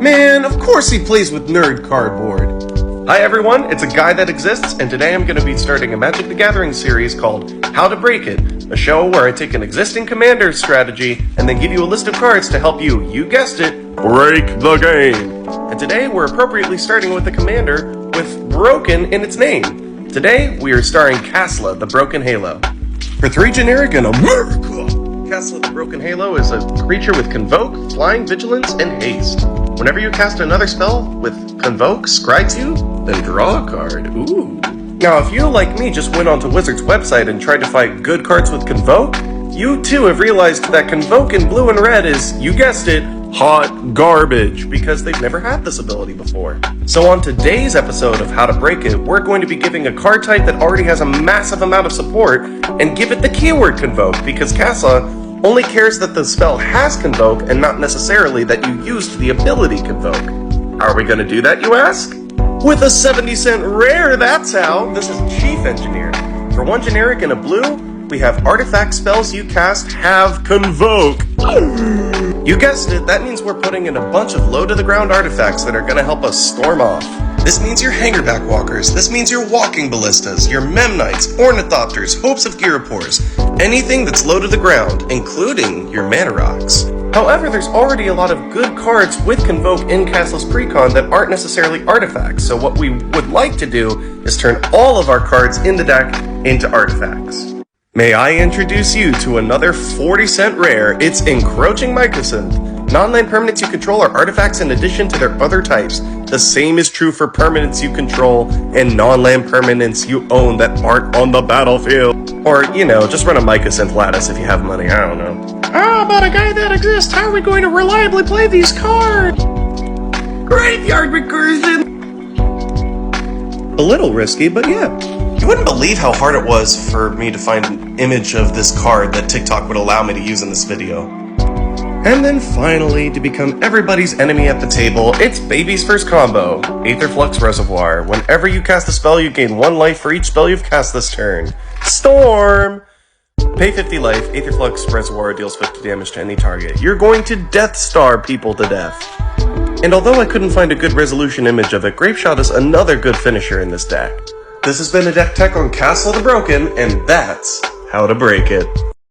Man, of course he plays with nerd cardboard. Hi everyone, it's a guy that exists, and today I'm going to be starting a Magic the Gathering series called How to Break It, a show where I take an existing commander's strategy and then give you a list of cards to help you guessed it, break the game. And today we're appropriately starting with a commander with broken in its name. Today we are starring Kasla, the Broken Halo. For 3 generic in America! Kasla, the Broken Halo is a creature with Convoke, Flying, Vigilance, and Haste. Whenever you cast another spell with Convoke, Scries you, then draw a card. Ooh. Now, if you, like me, just went onto Wizard's website and tried to find good cards with Convoke, you too have realized that Convoke in blue and red is, you guessed it, hot garbage, because they've never had this ability before. So on today's episode of How to Break It, we're going to be giving a card type that already has a massive amount of support and give it the keyword Convoke, because Kasla only cares that the spell has Convoke and not necessarily that you used the ability Convoke. How are we going to do that, you ask? With a 70-cent rare, that's how! This is Chief Engineer. For 1 generic and a blue, we have artifact spells you cast have Convoke. You guessed it, that means we're putting in a bunch of low-to-the-ground artifacts that are going to help us storm off. This means your Hangerback Walkers, this means your Walking Ballistas, your Memnites, Ornithopters, Hopes of Gyropores, anything that's low to the ground, including your Mana Rocks. However, there's already a lot of good cards with Convoke in Kasla's Precon that aren't necessarily artifacts, so what we would like to do is turn all of our cards in the deck into artifacts. May I introduce you to another 40-cent rare, it's Encroaching Mycosynth. Non-land permanents you control are artifacts in addition to their other types. The same is true for permanents you control and non-land permanents you own that aren't on the battlefield. Or, just run a Mycosynth Lattice if you have money, I don't know. But a guy that exists, how are we going to reliably play these cards? Graveyard recursion! A little risky, but yeah. You wouldn't believe how hard it was for me to find an image of this card that TikTok would allow me to use in this video. And then finally, to become everybody's enemy at the table, it's Baby's first combo, Aetherflux Reservoir. Whenever you cast a spell, you gain 1 life for each spell you've cast this turn. Storm! Pay 50 life, Aetherflux Reservoir deals 50 damage to any target. You're going to Death Star people to death. And although I couldn't find a good resolution image of it, Grapeshot is another good finisher in this deck. This has been a deck tech on Kasla the Broken, and that's how to break it.